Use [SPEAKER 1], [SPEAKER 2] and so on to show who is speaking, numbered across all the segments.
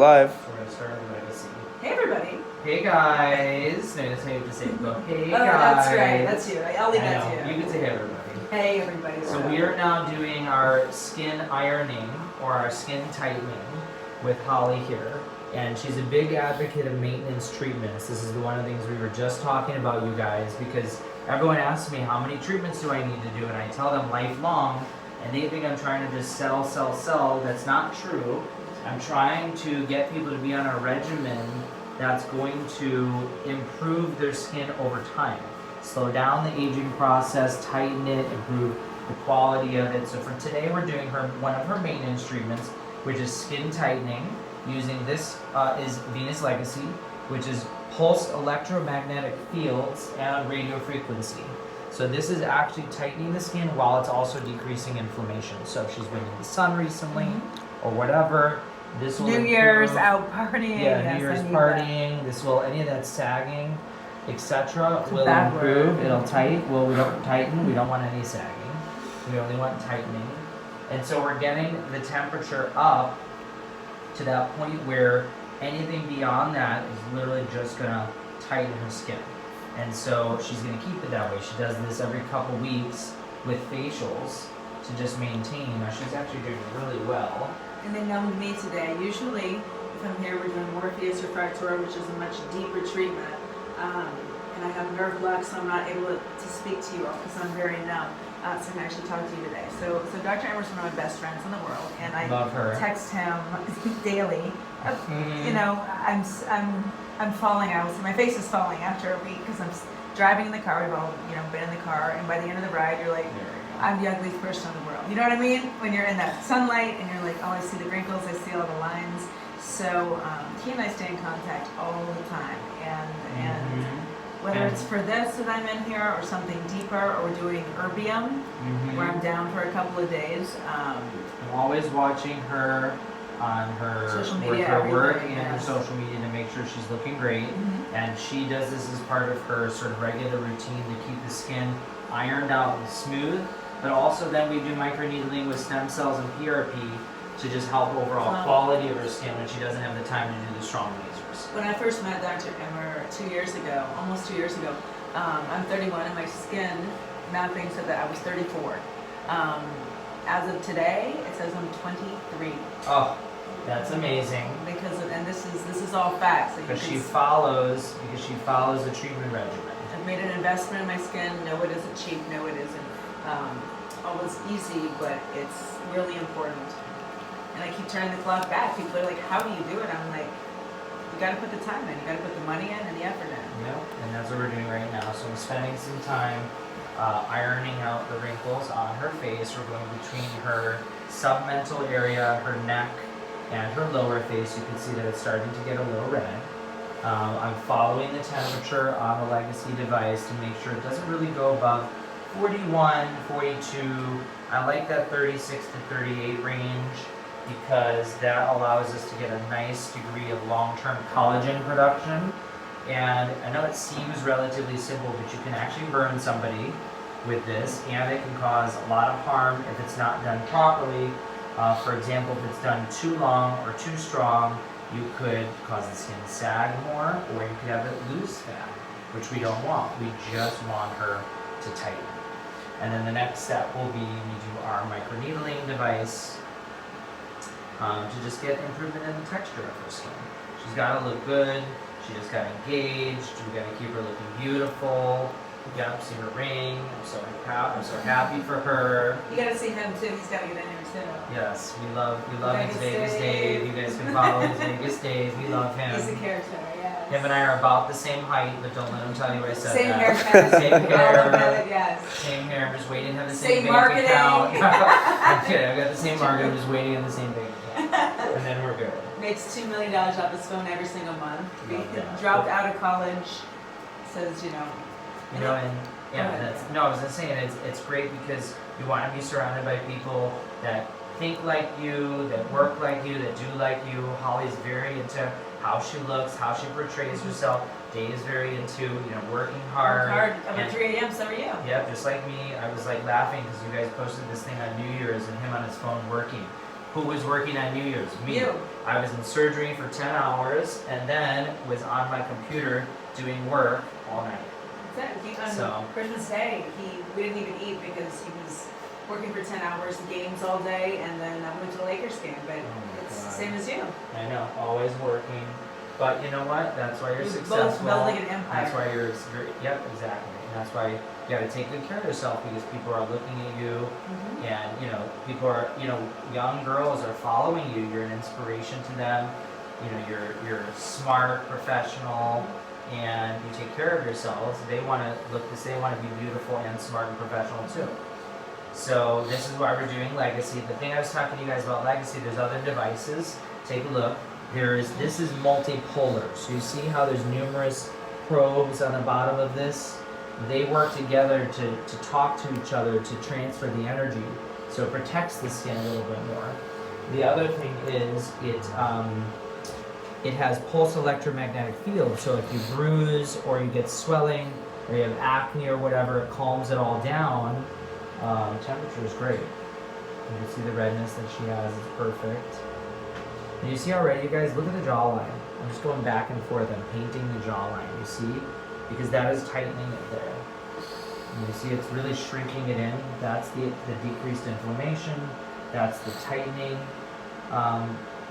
[SPEAKER 1] Live.
[SPEAKER 2] So we're gonna start with legacy.
[SPEAKER 3] Hey everybody.
[SPEAKER 2] Hey guys. No, that's how you have to say it. Go, hey
[SPEAKER 3] Oh,
[SPEAKER 2] guys.
[SPEAKER 3] that's right. That's you. I'll leave
[SPEAKER 2] I
[SPEAKER 3] that
[SPEAKER 2] know.
[SPEAKER 3] to you.
[SPEAKER 2] You can say hey everybody.
[SPEAKER 3] Hey everybody.
[SPEAKER 2] So we are now doing our skin ironing or our skin tightening with Holly here. And she's a big advocate of maintenance treatments. This is one of the things we were just talking about, you guys, because everyone asks me how many treatments do I need to do, and I tell them lifelong, and they think I'm trying to just sell. That's not true. I'm trying to get people to be on a regimen that's going to improve their skin over time. Slow down the aging process, tighten it, improve the quality of it. So for today, we're doing one of her maintenance treatments, which is skin tightening, using this is Venus Legacy, which is pulsed electromagnetic fields and radiofrequency. So this is actually tightening the skin while it's also decreasing inflammation. So if she's been in the sun recently or whatever, this will
[SPEAKER 3] New
[SPEAKER 2] improve.
[SPEAKER 3] Year's out partying.
[SPEAKER 2] Yeah,
[SPEAKER 3] yes,
[SPEAKER 2] New Year's
[SPEAKER 3] I need
[SPEAKER 2] partying.
[SPEAKER 3] that.
[SPEAKER 2] This will, any of that sagging, etc. will
[SPEAKER 3] bad
[SPEAKER 2] improve.
[SPEAKER 3] word.
[SPEAKER 2] It'll tighten. Well, we don't tighten. We don't want any sagging. We only want tightening. And so we're getting the temperature up to that point where anything beyond that is literally just gonna tighten her skin. And so she's gonna keep it that way. She does this every couple weeks with facials to just maintain. Now she's actually doing really well.
[SPEAKER 3] And then now with me today, usually if I'm here, we're doing Morpheus refractor, which is a much deeper treatment. And I have nerve block, so I'm not able to speak to you all because I'm very numb. So I can actually talk to you today. So Dr. Emer is one of my best friends in the world, and I
[SPEAKER 2] Love her.
[SPEAKER 3] text him daily. You know, I'm falling out. So my face is falling after a week because I'm driving in the car. We've all been in the car, and by the end of the ride, you're like, I'm the ugliest person in the world. You know what I mean? When you're in that sunlight and you're like, oh, I see the wrinkles, I see all the lines. So he and I stay in contact all the time, and whether it's for this that I'm in here or something deeper, or we're doing erbium, where I'm down for a couple of days.
[SPEAKER 2] I'm always watching her on her
[SPEAKER 3] Social media,
[SPEAKER 2] work
[SPEAKER 3] everything,
[SPEAKER 2] and her
[SPEAKER 3] yes.
[SPEAKER 2] social media to make sure she's looking great. And she does this as part of her sort of regular routine to keep the skin ironed out and smooth. But also then we do microneedling with stem cells and PRP to just help overall quality of her skin when she doesn't have the time to do the strong lasers.
[SPEAKER 3] When I first met Dr. Emer 2 years ago, almost 2 years ago, I'm 31 and my skin mapping said that I was 34. As of today, it says I'm 23.
[SPEAKER 2] Oh, that's amazing.
[SPEAKER 3] And this is all facts. So
[SPEAKER 2] Because she follows the treatment regimen.
[SPEAKER 3] I've made an investment in my skin. No, it isn't cheap. No, it isn't always easy, but it's really important. And I keep turning the clock back. People are like, how do you do it? I'm like, you got to put the time in. You got to put the money in and the effort in.
[SPEAKER 2] Yep, and that's what we're doing right now. So I'm spending some time ironing out the wrinkles on her face. We're going between her submental area, her neck, and her lower face. You can see that it's starting to get a little red. I'm following the temperature on the Legacy device to make sure it doesn't really go above 41, 42. I like that 36 to 38 range because that allows us to get a nice degree of long-term collagen production. And I know it seems relatively simple, but you can actually burn somebody with this, and it can cause a lot of harm if it's not done properly. For example, if it's done too long or too strong, you could cause the skin to sag more, or you could have it lose fat, which we don't want. We just want her to tighten. And then the next step will be we do our microneedling device to just get improvement in the texture of her skin. She's got to look good. She just got engaged. We got to keep her looking beautiful. Yep, see her ring. I'm so happy for her.
[SPEAKER 3] You got to see him too. He's got to get in here too.
[SPEAKER 2] Yes, we love his Vegas
[SPEAKER 3] Dave.
[SPEAKER 2] Dave. You guys can follow his Vegas Dave. We love him.
[SPEAKER 3] He's a character, yes.
[SPEAKER 2] Him and I are about the same height, but don't let him tell you I said
[SPEAKER 3] Same
[SPEAKER 2] that.
[SPEAKER 3] haircut.
[SPEAKER 2] Same hair.
[SPEAKER 3] All about it, yes.
[SPEAKER 2] Same hair. I'm just waiting to have the
[SPEAKER 3] Same
[SPEAKER 2] same bank
[SPEAKER 3] marketing.
[SPEAKER 2] account. I'm kidding. I've got the same marketing. I'm just waiting on the same bank account, and then we're good.
[SPEAKER 3] Makes $2 million off his phone every single month.
[SPEAKER 2] Love that.
[SPEAKER 3] Dropped out of college. Says,
[SPEAKER 2] And I was just saying it's great because you want to be surrounded by people that think like you, that work like you, that do like you. Holly's very into how she looks, how she portrays herself. Dave is very into working hard.
[SPEAKER 3] I'm at 3 a.m. So are you.
[SPEAKER 2] Yeah, just like me. I was like laughing because you guys posted this thing on New Year's and him on his phone working. Who was working on New Year's? Me.
[SPEAKER 3] You.
[SPEAKER 2] I was in surgery for 10 hours and then was on my computer doing work all night.
[SPEAKER 3] That's it. On
[SPEAKER 2] So-
[SPEAKER 3] Christmas Day, we didn't even eat because he was working for 10 hours, games all day, and then I went to the Lakers game. But
[SPEAKER 2] Oh
[SPEAKER 3] it's the
[SPEAKER 2] God.
[SPEAKER 3] same as you.
[SPEAKER 2] I know, always working. But you know what? That's why you're
[SPEAKER 3] You're
[SPEAKER 2] successful.
[SPEAKER 3] both building an empire.
[SPEAKER 2] That's why you're yep, exactly. And that's why you got to take good care of yourself because people are looking at you, and you know, people are, you know, young girls are following you. You're an inspiration to them. You know, you're smart, professional, and you take care of yourselves. They want to look this. They want to be beautiful and smart and professional too. So this is why we're doing legacy. The thing I was talking to you guys about legacy, there's other devices. Take a look. This is multipolar. So you see how there's numerous probes on the bottom of this? They work together to talk to each other to transfer the energy. So it protects the skin a little bit more. The other thing is it has pulse electromagnetic field. So if you bruise or you get swelling or you have acne or whatever, it calms it all down. Temperature is great. You can see the redness that she has is perfect. And you see already, you guys, look at the jawline. I'm just going back and forth. I'm painting the jawline, you see? Because that is tightening it there. And you see it's really shrinking it in. That's the decreased inflammation. That's the tightening,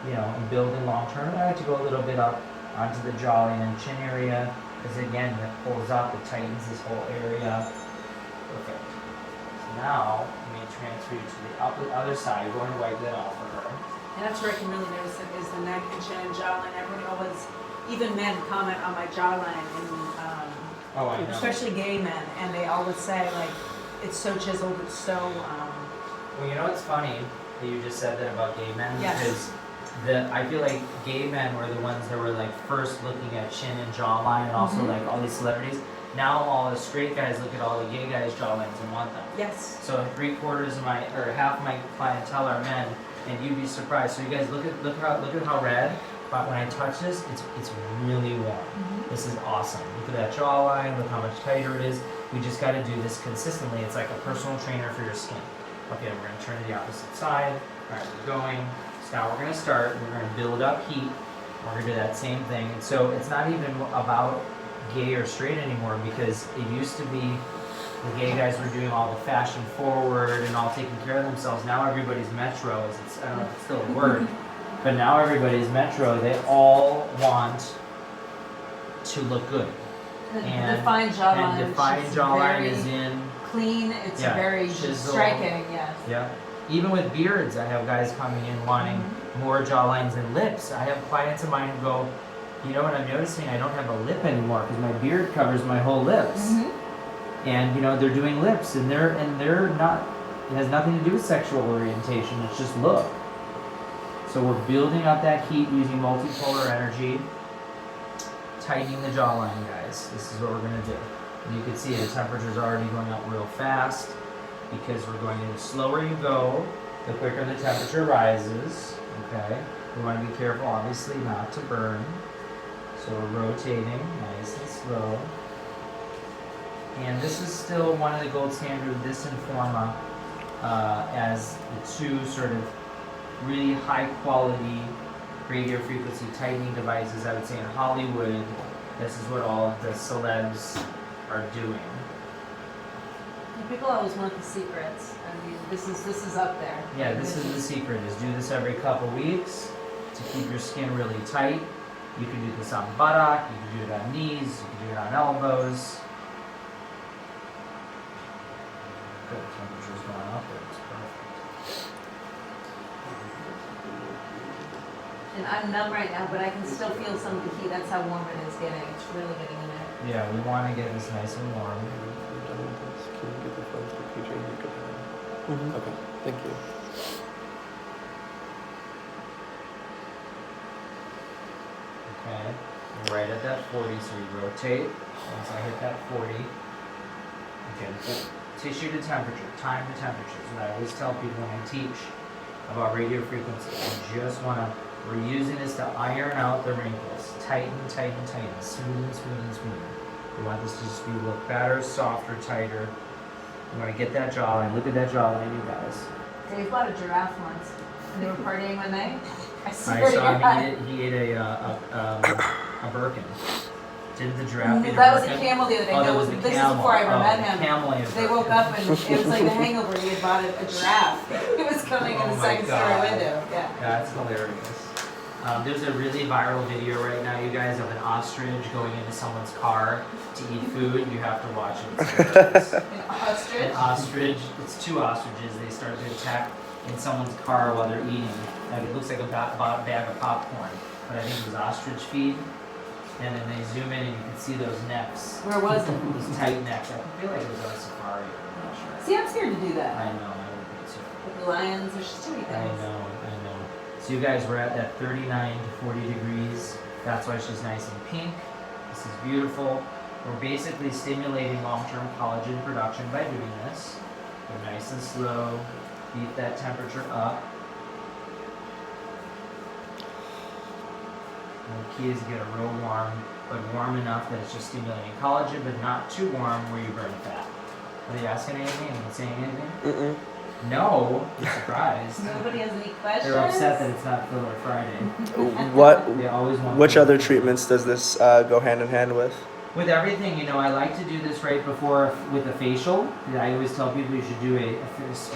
[SPEAKER 2] you know, and building long term. I like to go a little bit up onto the jawline and chin area. Because again, it pulls up, it tightens this whole area. Perfect. So now, let me transfer you to the other side. We're going to wipe that off for her.
[SPEAKER 3] And that's where I can really notice it is the neck and chin and jawline. Everyone always, even men comment on my jawline, and
[SPEAKER 2] Oh, I know.
[SPEAKER 3] especially gay men, and they always say like, it's so chiseled, it's so.
[SPEAKER 2] Well, you know what's funny that you just said that about gay men?
[SPEAKER 3] Yes.
[SPEAKER 2] Because I feel like gay men were the ones that were like first looking at chin and jawline, and also like all these celebrities. Now all the straight guys look at all the gay guys' jawlines and want them.
[SPEAKER 3] Yes.
[SPEAKER 2] So 3/4 of my, or half my clientele are men, and you'd be surprised. So you guys look at how red. But when I touch this, it's really warm. This is awesome. Look at that jawline. Look how much tighter it is. We just got to do this consistently. It's like a personal trainer for your skin. Okay, we're going to turn to the opposite side. All right, we're going. So now we're going to start. We're going to build up heat. We're going to do that same thing. And so it's not even about gay or straight anymore, because it used to be the gay guys were doing all the fashion forward and all taking care of themselves. Now everybody's metro. I don't know if it's still a word. But now everybody's metro, they all want to look good.
[SPEAKER 3] And defined jawline.
[SPEAKER 2] And defined jawline is in.
[SPEAKER 3] Clean, it's
[SPEAKER 2] Yeah,
[SPEAKER 3] very
[SPEAKER 2] chiseled.
[SPEAKER 3] striking, yes.
[SPEAKER 2] Yeah. Even with beards, I have guys coming in wanting more jawlines and lips. I have clients of mine who go, you know what I'm noticing? I don't have a lip anymore because my beard covers my whole lips. And you know, they're doing lips and they're not, it has nothing to do with sexual orientation, it's just look. So we're building up that heat using multipolar energy, tightening the jawline, guys. This is what we're gonna do. And you can see the temperature's already going up real fast because we're going to, the slower you go, the quicker the temperature rises, okay? We wanna be careful, obviously, not to burn. So we're rotating nice and slow. And this is still one of the gold standard of this Informa as the two sort of really high quality radio frequency tightening devices. I would say in Hollywood, this is what all of the celebs are doing.
[SPEAKER 3] And people always want the secrets. I mean, this is up there.
[SPEAKER 2] Yeah, this is the secret, is do this every couple weeks to keep your skin really tight. You can do this on buttock, you can do it on knees, you can do it on elbows. Good, temperature's going up, it's perfect.
[SPEAKER 3] And I'm numb right now, but I can still feel some of the heat. That's how warm it is getting. It's really getting in there.
[SPEAKER 2] Yeah, we want to get this nice and warm.
[SPEAKER 1] We're done with this. Can you get the phones to PJ and Nico? Okay, thank you.
[SPEAKER 2] Okay, we're right at that 40, so we rotate. Once I hit that 40, again, tissue to temperature, time to temperature. So I always tell people when I teach about radio frequency, you just want to, we're using this to iron out the wrinkles. Tighten, tighten, tighten, smooth, smooth, smooth. We want this to just be look better, softer, tighter. You want to get that jawline. Look at that jawline, you guys.
[SPEAKER 3] Dave bought a giraffe once, and they were partying one night. I
[SPEAKER 2] I
[SPEAKER 3] swear to
[SPEAKER 2] saw
[SPEAKER 3] God.
[SPEAKER 2] him he ate a Birkin. Didn't the giraffe eat a
[SPEAKER 3] That was a
[SPEAKER 2] Birkin?
[SPEAKER 3] camel the other day.
[SPEAKER 2] Oh,
[SPEAKER 3] No,
[SPEAKER 2] that was the
[SPEAKER 3] this
[SPEAKER 2] camel.
[SPEAKER 3] is before I ever
[SPEAKER 2] Oh,
[SPEAKER 3] met
[SPEAKER 2] the
[SPEAKER 3] him.
[SPEAKER 2] camel ate a
[SPEAKER 3] They
[SPEAKER 2] Birkin.
[SPEAKER 3] woke up and it was like a hangover. He had bought a giraffe. It was coming in
[SPEAKER 2] Oh
[SPEAKER 3] the
[SPEAKER 2] my
[SPEAKER 3] second story
[SPEAKER 2] God.
[SPEAKER 3] window. Yeah.
[SPEAKER 2] That's hilarious. There's a really viral video right now, you guys, of an ostrich going into someone's car to eat food. You have to watch it. It's hilarious.
[SPEAKER 3] An ostrich.
[SPEAKER 2] An ostrich, it's two ostriches. They start to attack in someone's car while they're eating. Like it looks like a bag of popcorn, but I think it was ostrich feed. And then they zoom in and you can see those necks,
[SPEAKER 3] Where was it?
[SPEAKER 2] those tight necks. I feel like it was on a safari. I'm not sure.
[SPEAKER 3] See, I'm scared to do that.
[SPEAKER 2] I know, I would be too.
[SPEAKER 3] With the lions, there's just too many
[SPEAKER 2] I
[SPEAKER 3] things.
[SPEAKER 2] know. So you guys were at that 39 to 40 degrees. That's why she's nice and pink. This is beautiful. We're basically stimulating long-term collagen production by doing this. Go nice and slow. Beat that temperature up. And the key is to get it real warm, but warm enough that it's just stimulating collagen, but not too warm where you burn fat. Are you asking anything? Anyone saying anything?
[SPEAKER 1] Mm-mm.
[SPEAKER 2] No. You're surprised.
[SPEAKER 3] Nobody has any questions?
[SPEAKER 2] They're upset that it's not Filler Friday.
[SPEAKER 1] What?
[SPEAKER 2] They always want.
[SPEAKER 1] Which
[SPEAKER 2] filler.
[SPEAKER 1] other treatments does this go hand in hand with?
[SPEAKER 2] With everything, you know, I like to do this right before with a facial. I always tell people you should do a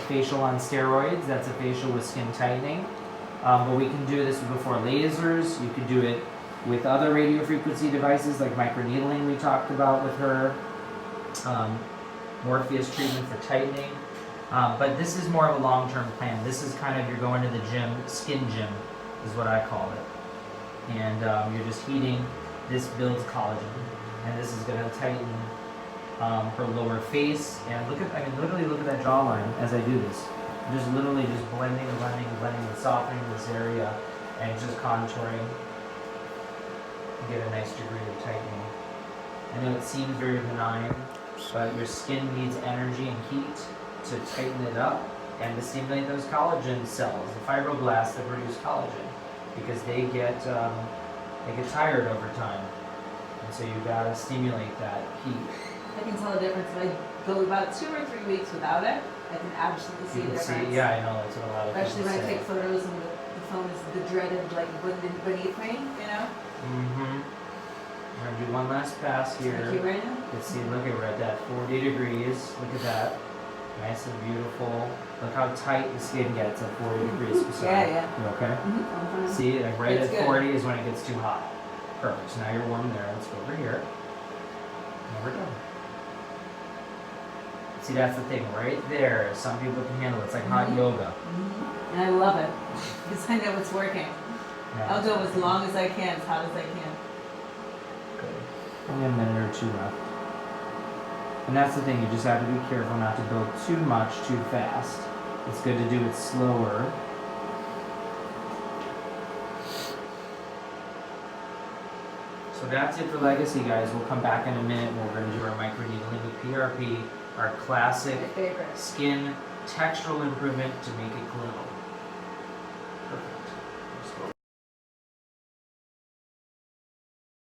[SPEAKER 2] facial on steroids. That's a facial with skin tightening. But we can do this before lasers. You could do it with other radiofrequency devices like microneedling we talked about with her. Morpheus treatment for tightening. But this is more of a long-term plan. This is kind of, you're going to the gym, skin gym is what I call it. And you're just heating. This builds collagen. And this is going to tighten her lower face. And look at, I mean, literally look at that jawline as I do this. I'm just literally just blending, and softening this area and just contouring to get a nice degree of tightening. I know it seems very benign, but your skin needs energy and heat to tighten it up and to stimulate those collagen cells, the fibroblasts that produce collagen, because they get tired over time. And so you've got to stimulate that heat.
[SPEAKER 3] I can tell the difference if I go about 2 or 3 weeks without it. I can absolutely see
[SPEAKER 2] You
[SPEAKER 3] the
[SPEAKER 2] can
[SPEAKER 3] difference.
[SPEAKER 2] see, yeah, I know that's what a lot of
[SPEAKER 3] Especially
[SPEAKER 2] people
[SPEAKER 3] when I
[SPEAKER 2] say.
[SPEAKER 3] take photos and the phone is the dreaded, like, beneath me, you know?
[SPEAKER 2] Mm-hmm. We're gonna do one last pass here.
[SPEAKER 3] Like you right now?
[SPEAKER 2] Let's see, look at, we're at that 40 degrees. Look at that. Nice and beautiful. Look how tight the skin gets at 40 degrees. So,
[SPEAKER 3] Yeah, yeah.
[SPEAKER 2] you okay?
[SPEAKER 3] I'm fine.
[SPEAKER 2] See, like right
[SPEAKER 3] It's
[SPEAKER 2] at
[SPEAKER 3] good.
[SPEAKER 2] 40 is when it gets too hot. Perfect. So now you're warm there. Let's go over here. And we're done. See, that's the thing. Right there, some people can handle it. It's like hot yoga.
[SPEAKER 3] And I love it because I know it's working.
[SPEAKER 2] Yeah.
[SPEAKER 3] I'll go as long as I can, as hot as I can.
[SPEAKER 2] Good. Only a minute or two left. And that's the thing, you just have to be careful not to build too much too fast. It's good to do it slower. So that's it for Legacy, guys. We'll come back in a minute and we're going to do our microneedling with PRP, our classic
[SPEAKER 3] My favorite.
[SPEAKER 2] skin textural improvement to make it glow.